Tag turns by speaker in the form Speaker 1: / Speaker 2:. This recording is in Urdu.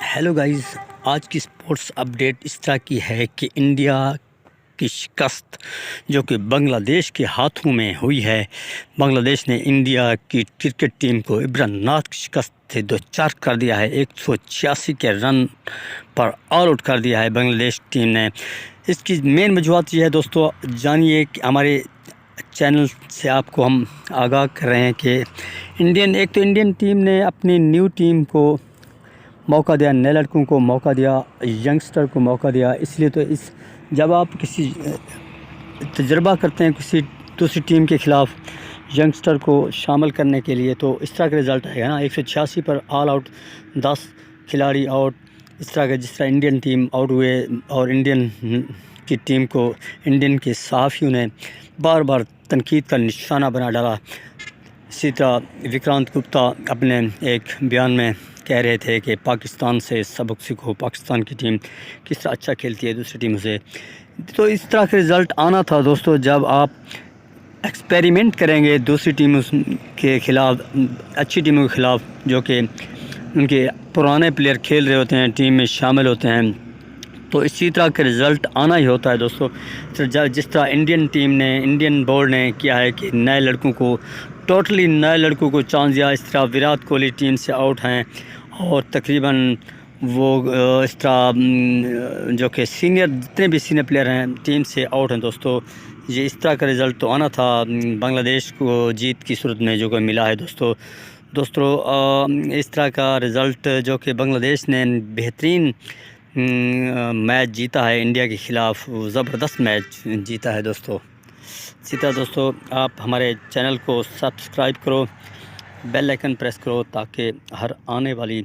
Speaker 1: ہیلو گائز، آج کی سپورٹس اپڈیٹ اس طرح کی ہے کہ انڈیا کی شکست جو کہ بنگلہ دیش کے ہاتھوں میں ہوئی ہے۔ بنگلہ دیش نے انڈیا کی کرکٹ ٹیم کو عبرتناک شکست سے دوچار کر دیا ہے۔ 186 کے رن پر آل آؤٹ کر دیا ہے بنگلہ دیش ٹیم نے۔ اس کی مین وجوہات یہ ہے دوستو، جانیے کہ ہمارے چینل سے آپ کو ہم آگاہ کر رہے ہیں کہ انڈین ٹیم نے اپنی نیو ٹیم کو موقع دیا، نئے لڑکوں کو موقع دیا، ینگسٹر کو موقع دیا۔ اس لیے تو جب آپ کسی تجربہ کرتے ہیں کسی دوسری ٹیم کے خلاف ینگسٹر کو شامل کرنے کے لیے، تو اس طرح کا رزلٹ آئے گا نا۔ 186 پر آل آؤٹ، 10 کھلاڑی آؤٹ، اس طرح کا جس طرح انڈین ٹیم آؤٹ ہوئے اور انڈین کی ٹیم کو انڈین کے صحافیوں نے بار بار تنقید کا نشانہ بنا ڈالا۔ اسی طرح وکرانت گپتا اپنے ایک بیان میں کہہ رہے تھے کہ پاکستان سے سبق سیکھو، پاکستان کی ٹیم کس طرح اچھا کھیلتی ہے دوسری ٹیموں سے۔ تو اس طرح کا رزلٹ آنا تھا دوستو، جب آپ ایکسپیریمنٹ کریں گے دوسری ٹیموں کے خلاف، اچھی ٹیموں کے خلاف جو کہ ان کے پرانے پلیئر کھیل رہے ہوتے ہیں، ٹیم میں شامل ہوتے ہیں، تو اسی طرح کا رزلٹ آنا ہی ہوتا ہے دوستو۔ جس طرح انڈین ٹیم نے، انڈین بورڈ نے کیا ہے کہ نئے لڑکوں کو، ٹوٹلی نئے لڑکوں کو چانس دیا۔ اس طرح وراٹ کوہلی ٹیم سے آؤٹ ہیں اور تقریباً وہ اس طرح جو کہ سینئر جتنے بھی سینئر پلیئر ہیں ٹیم سے آؤٹ ہیں دوستو۔ یہ اس طرح کا رزلٹ تو آنا تھا بنگلہ دیش کو جیت کی صورت میں جو کہ ملا ہے دوستو۔ اس طرح کا رزلٹ جو کہ بنگلہ دیش نے بہترین میچ جیتا ہے انڈیا کے خلاف، زبردست میچ جیتا ہے دوستو۔ اسی طرح دوستو آپ ہمارے چینل کو سبسکرائب کرو، بیل آئیکن پریس کرو تاکہ ہر آنے والی